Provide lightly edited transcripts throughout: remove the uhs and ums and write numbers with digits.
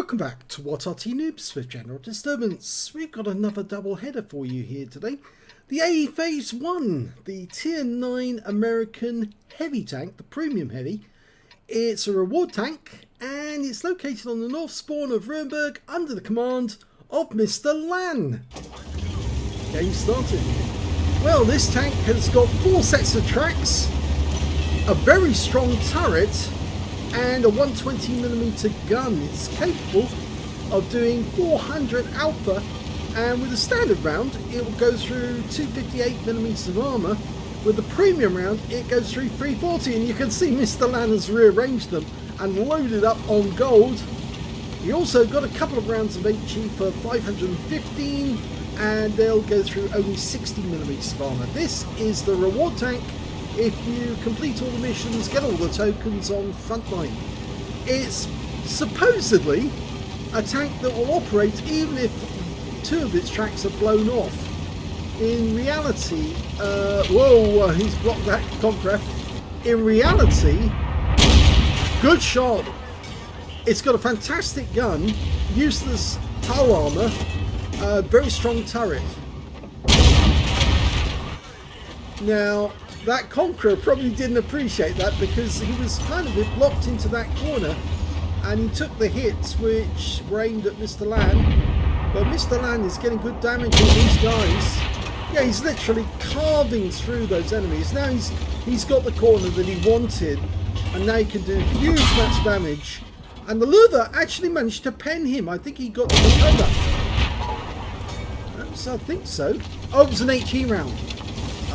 Welcome back to What Arty Noobs with General Disturbance. We've got another double header for you here today. The A Phase 1, the Tier 9 American heavy tank, the premium heavy. It's a reward tank and it's located on the north spawn of Ruinberg under the command of Mr. Lan. Game started. Well, this tank has got 4 sets of tracks, a very strong turret and a 120mm gun. It's capable of doing 400 alpha, and with a standard round it will go through 258mm of armour. With the premium round it goes through 340, and you can see Mr. Lan has rearranged them and loaded up on gold. He also got a couple of rounds of HE for 515, and they'll go through only 60mm of armour. This is the reward tank. If you complete all the missions, get all the tokens on Frontline. It's supposedly a tank that will operate even if 2 of its tracks are blown off. In reality, whoa, he's blocked that Conqueror. In reality, good shot. It's got a fantastic gun, useless hull armour, very strong turret. Now, that Conqueror probably didn't appreciate that because he was kind of blocked into that corner and he took the hits which were aimed at Mr. Lan. But Mr. Lan is getting good damage on these guys. Yeah, he's literally carving through those enemies. Now he's got the corner that he wanted, and now he can do huge amounts of damage. And the Luther actually managed to pen him. I think he got the recover. I think so. Oh, it was an HE round.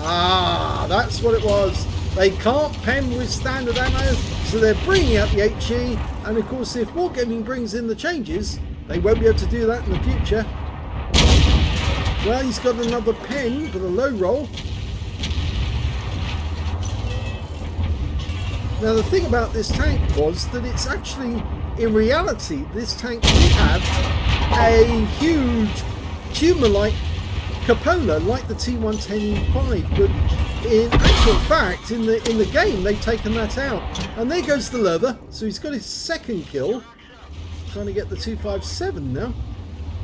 Ah, that's what it was. They can't pen with standard ammo, so they're bringing out the HE, and of course if Wargaming brings in the changes, they won't be able to do that in the future. Well, he's got another pen with a low roll. Now the thing about this tank was that it's actually, in reality, this tank did have a huge tumor-like cupola like the T110E5, but in actual fact in the game they've taken that out, and there goes the leather. So he's got his second kill, trying to get the 257 now,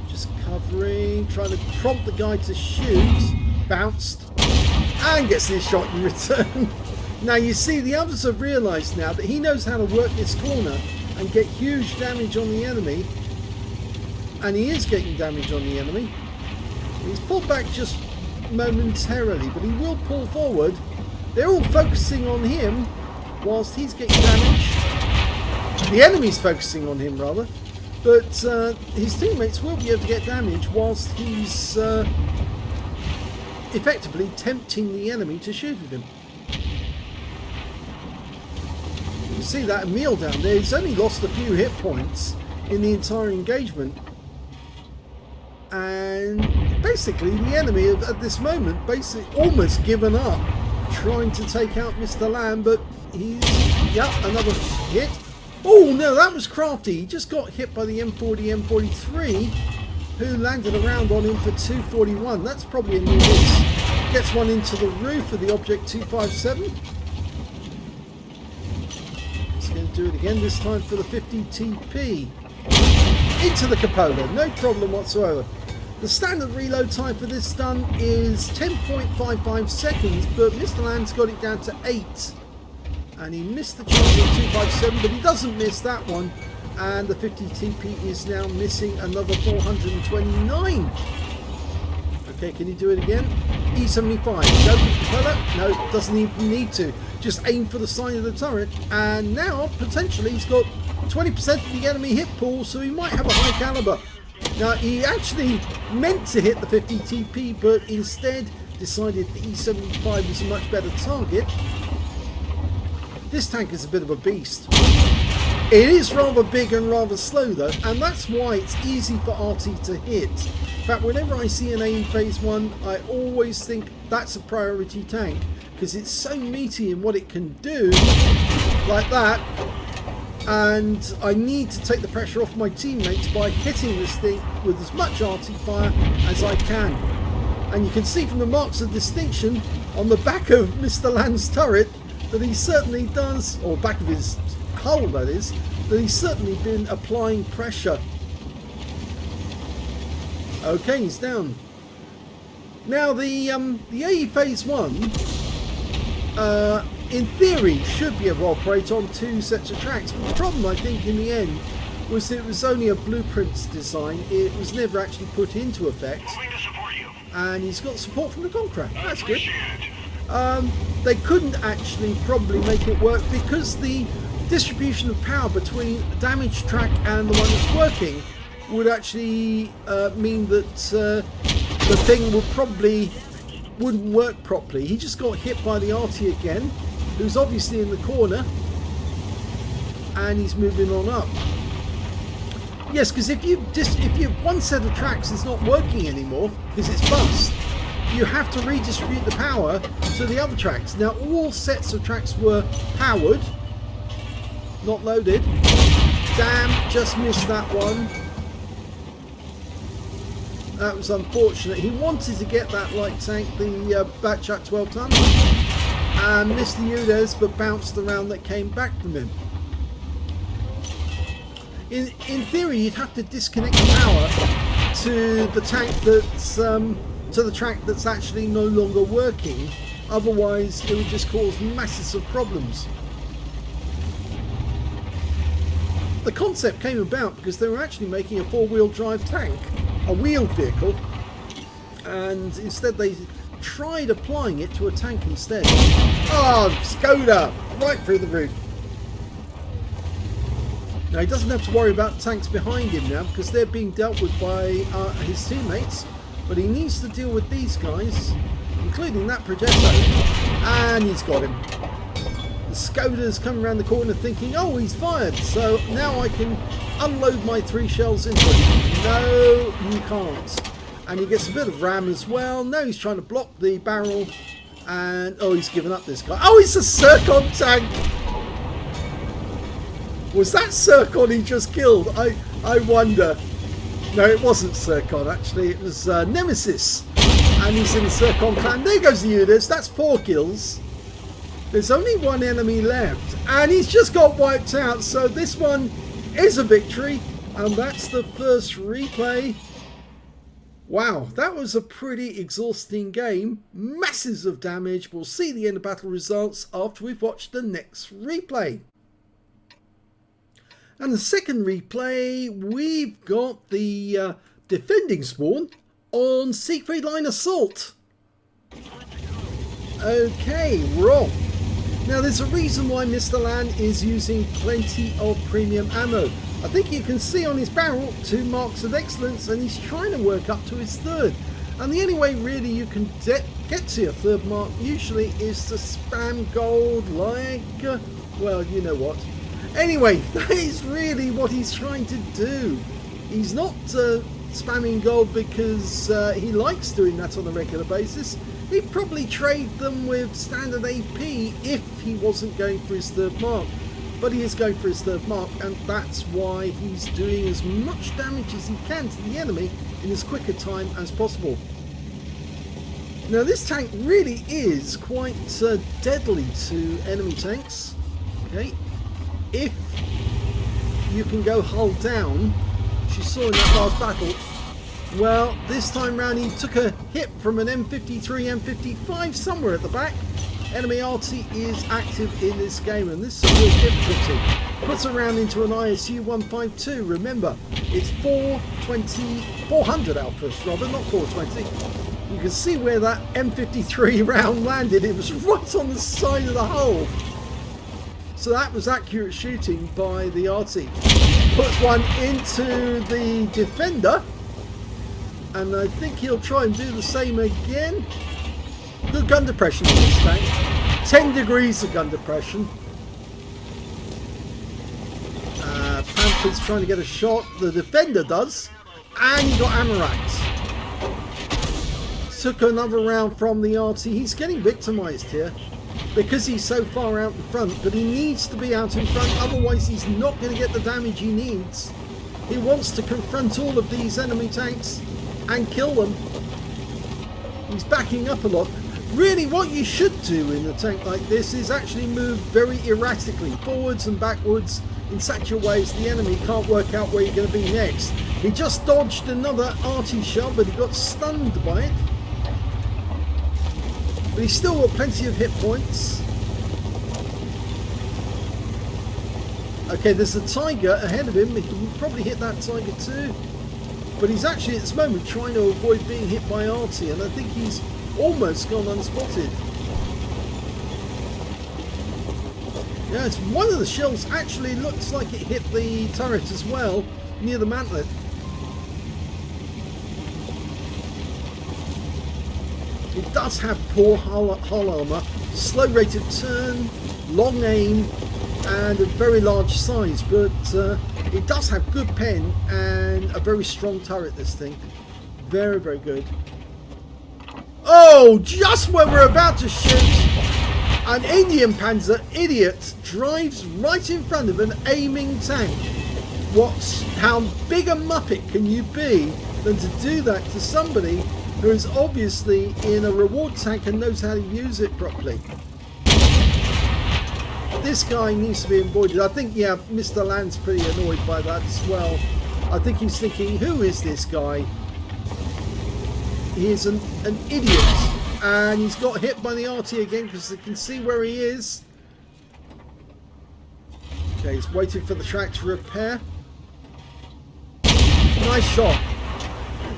just covering, trying to prompt the guy to shoot. Bounced and gets his shot in return. Now you see the others have realised now that he knows how to work this corner and get huge damage on the enemy, and he is getting damage on the enemy. He's pulled back just momentarily, but he will pull forward. They're all focusing on him whilst he's getting damage. The enemy's focusing on him rather, but his teammates will be able to get damage whilst he's effectively tempting the enemy to shoot at him. You can see that Emil down there, he's only lost a few hit points in the entire engagement. And basically the enemy have, at this moment, basically almost given up trying to take out Mr. Lan, but he's, yep, another hit. Oh no, that was crafty. He just got hit by the M40, M43, who landed a round on him for 241. That's probably a new miss. Gets one into the roof of the Object 257. He's going to do it again, this time for the 50 TP. Into the cupola, no problem whatsoever. The standard reload time for this stun is 10.55 seconds, but Mr. Lan's got it down to 8. And he missed the chance of 257, but he doesn't miss that one. And the 50 TP is now missing another 429. Okay, can he do it again? E75, go for the cupola? No, doesn't even need to. Just aim for the side of the turret. And now, potentially, he's got 20% of the enemy hit pool, so he might have a high caliber. Now, he actually meant to hit the 50 TP, but instead decided the E75 was a much better target. This tank is a bit of a beast. It is rather big and rather slow though, and that's why it's easy for Arty to hit. In fact, whenever I see an AE Phase 1, I always think that's a priority tank, because it's so meaty in what it can do, like that. And I need to take the pressure off my teammates by hitting this thing with as much Arty fire as I can. And you can see from the marks of distinction on the back of Mr. Lan's turret that he certainly does, or back of his hull that is, that he's certainly been applying pressure. Okay, he's down. Now the AE Phase 1, in theory, should be able to operate on 2 sets of tracks. But the problem, I think, in the end, was that it was only a blueprint design. It was never actually put into effect. And he's got support from the Conqueror. That's good. They couldn't actually probably make it work because the distribution of power between the damaged track and the one that's working would actually mean that the thing wouldn't work properly. He just got hit by the Arty again, who's obviously in the corner, and he's moving on up. Yes, because if one set of tracks is not working anymore because it's bust, you have to redistribute the power to the other tracks. Now all sets of tracks were powered, not loaded. Damn, just missed that one. That was unfortunate. He wanted to get that light tank, the Batchat 12 ton, and missed the UDES, but bounced the round that came back from him. In theory, you'd have to disconnect the power to the tank that's to the track that's actually no longer working. Otherwise, it would just cause masses of problems. The concept came about because they were actually making a 4-wheel drive tank, a wheeled vehicle, and instead they tried applying it to a tank instead. Oh, Skoda! Right through the roof. Now he doesn't have to worry about tanks behind him now because they're being dealt with by his teammates, but he needs to deal with these guys, including that Progetto, and he's got him. The Skoda's coming around the corner thinking, oh, he's fired, so now I can unload my 3 shells into him. No, you can't. And he gets a bit of RAM as well. Now he's trying to block the barrel, and oh, he's given up, this guy. Oh, it's a Zircon tank! Was that Zircon he just killed? I wonder. No, it wasn't Zircon, actually. It was Nemesis. And he's in the Zircon clan. There goes the UDES. That's 4 kills. There's only 1 enemy left. And he's just got wiped out. So this one is a victory. And that's the first replay. Wow, that was a pretty exhausting game. Masses of damage. We'll see the end of battle results after we've watched the next replay. And the second replay, we've got the defending spawn on Siegfried Line Assault. Okay, we're off. Now there's a reason why Mr. Land is using plenty of premium ammo. I think you can see on his barrel 2 marks of excellence, and he's trying to work up to his 3rd. And the only way really you can get to your 3rd mark usually is to spam gold like, well, you know what. Anyway, that is really what he's trying to do. He's not spamming gold because he likes doing that on a regular basis. He'd probably trade them with standard AP if he wasn't going for his 3rd mark. But he is going for his 3rd mark, and that's why he's doing as much damage as he can to the enemy in as quick a time as possible. Now this tank really is quite deadly to enemy tanks. Okay. If you can go hull down, which you saw in that last battle, well, this time round he took a hit from an M53, M55 somewhere at the back. Enemy Arty is active in this game, and this is a real difficulty. Puts a round into an ISU 152. Remember, it's 400 outputs, rather, not 420. You can see where that M53 round landed. It was right on the side of the hull. So that was accurate shooting by the Arty. Puts one into the defender, and I think he'll try and do the same again. Good gun depression in this tank. 10 degrees of gun depression. Panther's trying to get a shot. The defender does, and he got Amarax. Took another round from the Arty. He's getting victimised here because he's so far out in front, but he needs to be out in front, otherwise he's not going to get the damage he needs. He wants to confront all of these enemy tanks and kill them. He's backing up a lot. Really, what you should do in a tank like this is actually move very erratically, forwards and backwards, in such a way as the enemy can't work out where you're going to be next. He just dodged another Arty shell, but he got stunned by it. But he's still got plenty of hit points. Okay, there's a tiger ahead of him. He can probably hit that tiger too. But he's actually at this moment trying to avoid being hit by Arty, and I think he's almost gone unspotted. Yes, one of the shells actually looks like it hit the turret as well, near the mantlet. It does have poor hull armour, slow rate of turn, long aim, and a very large size, but it does have good pen and a very strong turret, this thing. Very, very good. Oh, just when we're about to shoot, an Indian Panzer idiot drives right in front of an aiming tank. How big a muppet can you be than to do that to somebody who is obviously in a reward tank and knows how to use it properly? This guy needs to be avoided. I think, yeah, Mr. Land's pretty annoyed by that as well. I think he's thinking, who is this guy? He is an idiot. And he's got hit by the Arty again because they can see where he is. Okay, he's waiting for the track to repair. Nice shot.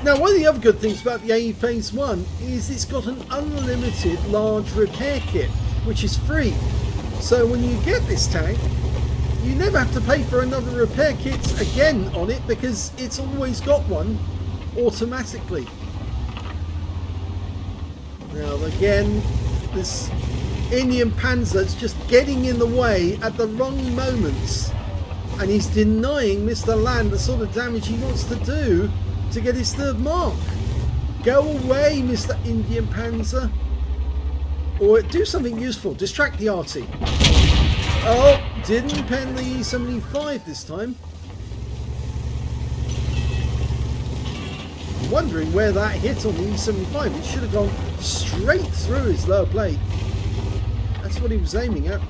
Now, one of the other good things about the AE Phase 1 is it's got an unlimited large repair kit, which is free. So when you get this tank, you never have to pay for another repair kit again on it because it's always got one automatically. Now again, this Indian Panzer is just getting in the way at the wrong moments, and he's denying Mr. Land the sort of damage he wants to do to get his third mark. Go away, Mr. Indian Panzer. Or do something useful. Distract the Arty. Oh, didn't pen the E75 this time. I'm wondering where that hit on the E75. It should have gone straight through his lower plate. That's what he was aiming at.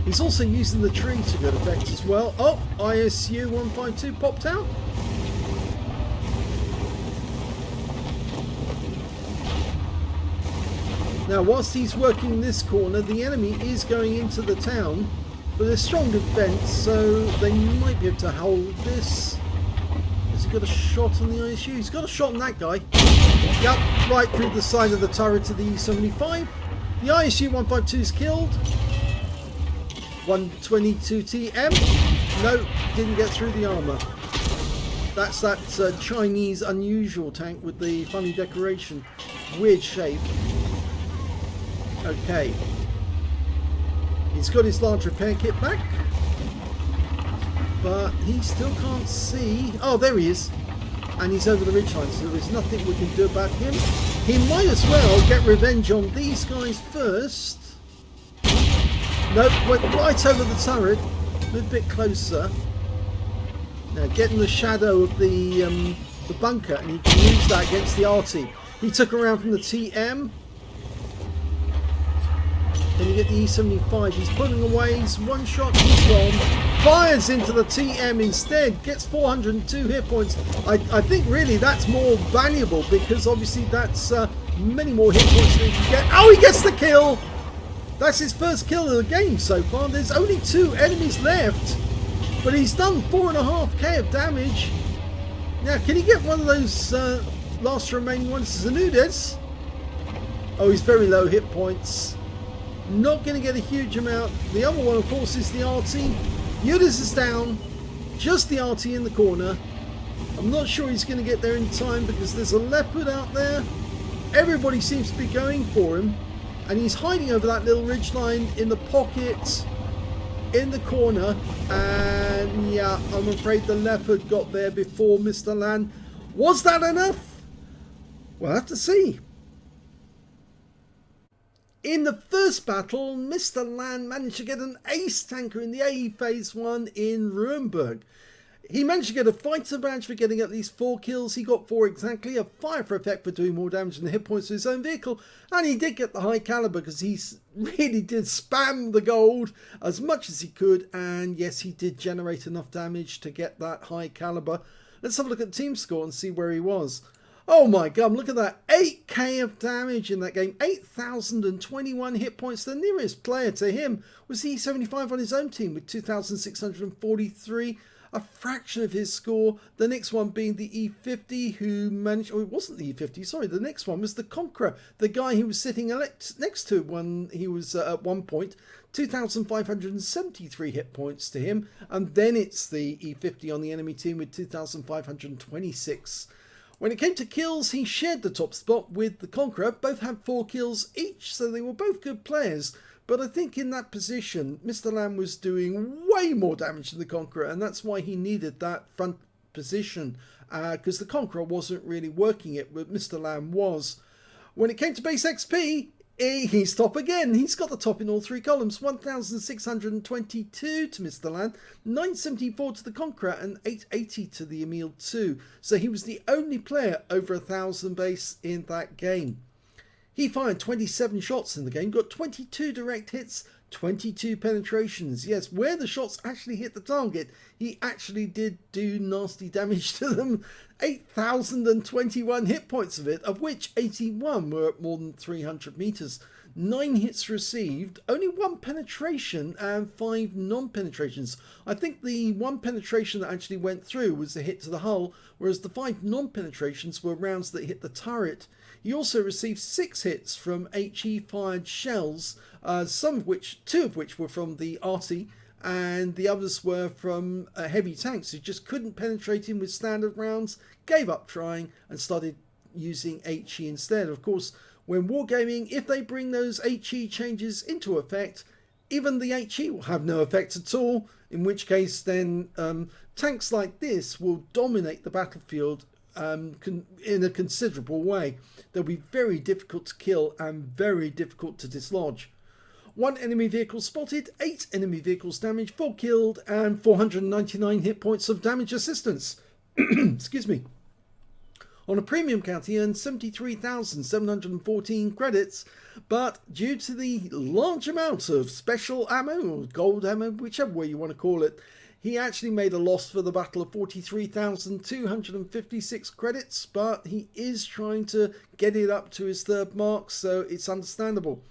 He's also using the tree to good effect as well. Oh, ISU 152 popped out. Now, whilst he's working this corner, the enemy is going into the town, but there's strong defence, so they might be able to hold this. Has he got a shot on the ISU? He's got a shot on that guy. Yep, right through the side of the turret of the E75. The ISU 152 is killed. 122 TM. No, didn't get through the armour. That's that Chinese unusual tank with the funny decoration. Weird shape. Okay. He's got his large repair kit back. But he still can't see. Oh, there he is. And he's over the ridgeline, so there's nothing we can do about him. He might as well get revenge on these guys first. Nope, went right over the turret. Move a bit closer. Now get in the shadow of the bunker, and he can use that against the Arty. He took around from the TM. Then you get the E75. He's pulling away. He's one shot. He's gone. Fires into the TM instead. Gets 402 hit points. I think really that's more valuable because obviously that's many more hit points than he can get. Oh, he gets the kill. That's his first kill of the game so far. There's only 2 enemies left, but he's done 4.5k of damage. Now, can he get one of those last remaining ones? Zanudes. Oh, he's very low hit points. Not going to get a huge amount. The other one, of course, is the Arty. Udas is down. Just the Arty in the corner. I'm not sure he's going to get there in time because there's a leopard out there. Everybody seems to be going for him. And he's hiding over that little ridgeline in the pocket in the corner. And yeah, I'm afraid the leopard got there before Mr. Land. Was that enough? We'll have to see. In the first battle, Mr. Land managed to get an ace tanker in the AE Phase 1 in Ruinberg. He managed to get a fighter badge for getting at least 4 kills. He got 4 exactly, a fire for effect for doing more damage than the hit points to his own vehicle, and he did get the high caliber because he really did spam the gold as much as he could, and yes, he did generate enough damage to get that high caliber. Let's have a look at team score and see where he was. Oh my god, look at that, 8k of damage in that game, 8,021 hit points. The nearest player to him was the E75 on his own team with 2,643. A fraction of his score. The next one being the E50, who managed, oh, it wasn't the E50, sorry, the next one was the Conqueror, the guy who was sitting next to when he was at one point, 2,573 hit points to him, and then it's the E50 on the enemy team with 2,526. When it came to kills, he shared the top spot with the Conqueror. Both had 4 kills each, so they were both good players. But I think in that position, Mr. Lamb was doing way more damage than the Conqueror, and that's why he needed that front position, because the Conqueror wasn't really working it, but Mr. Lamb was. When it came to base XP, he's top again. He's got the top in all 3 columns. 1,622 to Mr. Lamb, 974 to the Conqueror, and 880 to the Emile 2. So he was the only player over 1,000 base in that game. He fired 27 shots in the game, got 22 direct hits, 22 penetrations. Yes, where the shots actually hit the target, he actually did do nasty damage to them. 8,021 hit points of it, of which 81 were at more than 300 meters. 9 hits received, only 1 penetration and 5 non-penetrations. I think the 1 penetration that actually went through was the hit to the hull, whereas the 5 non-penetrations were rounds that hit the turret. He also received 6 hits from HE fired shells, two of which were from the Arty, and the others were from heavy tanks who just couldn't penetrate him with standard rounds, gave up trying and started using HE instead. Of course, when wargaming, if they bring those HE changes into effect, even the HE will have no effect at all, in which case then tanks like this will dominate the battlefield in a considerable way. They'll be very difficult to kill and very difficult to dislodge. 1 enemy vehicle spotted, 8 enemy vehicles damaged, 4 killed, and 499 hit points of damage assistance. Excuse me. On a premium count, he earned 73,714 credits, but due to the large amount of special ammo, or gold ammo, whichever way you want to call it, he actually made a loss for the battle of 43,256 credits, but he is trying to get it up to his 3rd mark, so it's understandable.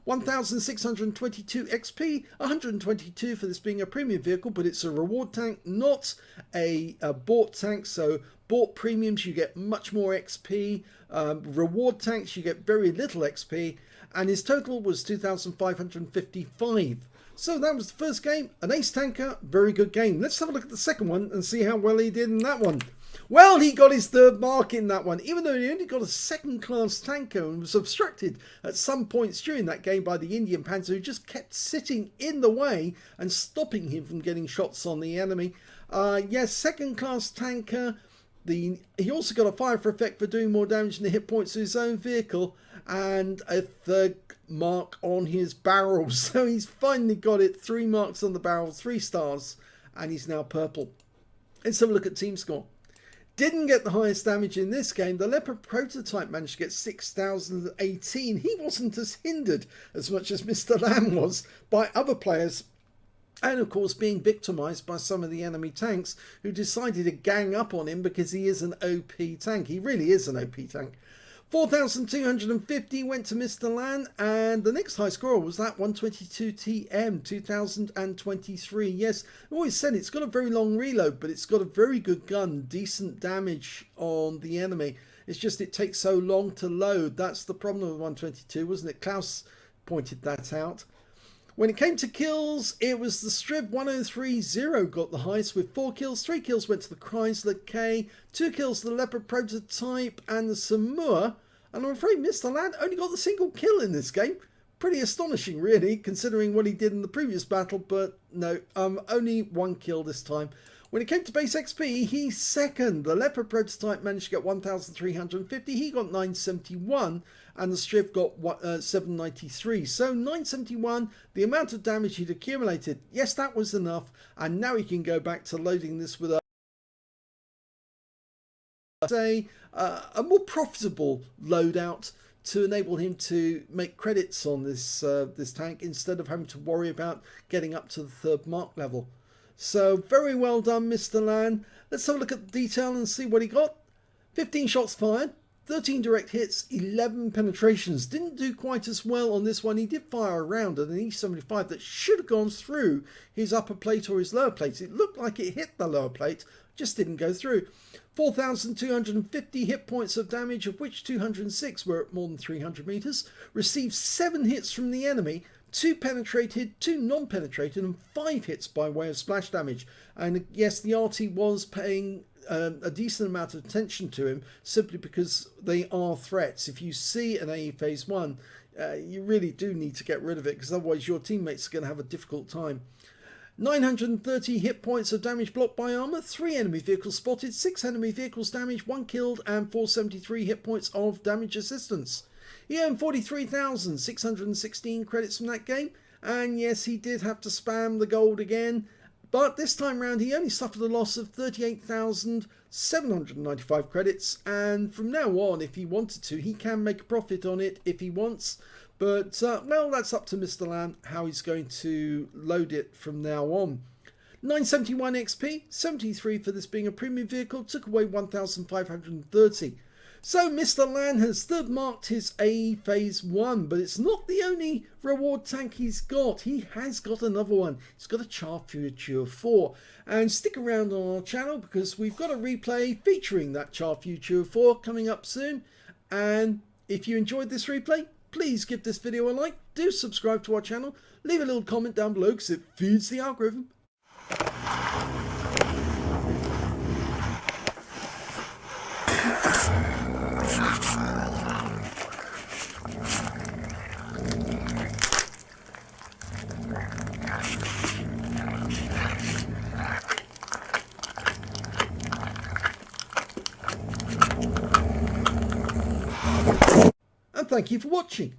1,622 XP, 122 for this being a premium vehicle, but it's a reward tank, not a bought tank. So bought premiums, you get much more XP. Reward tanks, you get very little XP. And his total was 2,555. So that was the first game, an ace tanker, very good game. Let's have a look at the second one and see how well he did in that one. Well, he got his 3rd mark in that one, even though he only got a 2nd class tanker and was obstructed at some points during that game by the Indian Panzer, who just kept sitting in the way and stopping him from getting shots on the enemy. Yes, 2nd class tanker. He also got a fire for effect for doing more damage than the hit points to his own vehicle, and a 3rd mark on his barrel. So he's finally got it, 3 marks on the barrel, 3 stars, and he's now purple. Let's have a look at team score. Didn't get the highest damage in this game. The Leopard prototype managed to get 6,018. He wasn't as hindered as much as Mr. Lamb was by other players, and of course being victimized by some of the enemy tanks who decided to gang up on him because he is an OP tank. He really is an OP tank. 4,250 went to Mr. Lamb, and the next high score was that 122 TM 2023. Yes, I always said it's got a very long reload, but it's got a very good gun, decent damage on the enemy. It's just it takes so long to load. That's the problem with 122, wasn't it? Klaus pointed that out. When it came to kills, it was the Strib 1030 got the highest with 4 kills. 3 kills went to the Chrysler K, 2 kills to the Leopard prototype and the Samoa. And I'm afraid Mr. Lamb only got the single kill in this game. Pretty astonishing, really, considering what he did in the previous battle. But no, only 1 kill this time. When it came to base XP, he's 2nd. The Leopard prototype managed to get 1,350. He got 971. And the Strib got 793. So 971, the amount of damage he'd accumulated, yes, that was enough. And now he can go back to loading this with a say a more profitable loadout to enable him to make credits on this this tank instead of having to worry about getting up to the 3rd mark level. So very well done, Mr. Lan. Let's have a look at the detail and see what he got. 15 shots fired, 13 direct hits, 11 penetrations. Didn't do quite as well on this one. He did fire a round at an E75 that should have gone through his upper plate or his lower plate. It looked like it hit the lower plate, just didn't go through. 4,250 hit points of damage, of which 206 were at more than 300 meters. Received 7 hits from the enemy, 2 penetrated, 2 non-penetrated, and 5 hits by way of splash damage. And yes, the Arty was paying a decent amount of attention to him simply because they are threats. If you see an AE Phase 1, you really do need to get rid of it, because otherwise your teammates are going to have a difficult time. 930 hit points of damage blocked by armor, 3 enemy vehicles spotted, 6 enemy vehicles damaged, 1 killed, and 473 hit points of damage assistance. He earned 43,616 credits from that game, and yes, he did have to spam the gold again, but this time round he only suffered a loss of 38,795 credits, and from now on, if he wanted to, he can make a profit on it if he wants. But, well, that's up to Mr. Lamb, how he's going to load it from now on. 971 XP, 73 for this being a premium vehicle, took away 1,530. So Mr. Lan has 3rd marked his AE Phase 1, but it's not the only reward tank he's got. He has got another one. He's got a Char Future 4. And stick around on our channel because we've got a replay featuring that Char Future 4 coming up soon. And if you enjoyed this replay, please give this video a like, do subscribe to our channel, leave a little comment down below because it feeds the algorithm. And thank you for watching.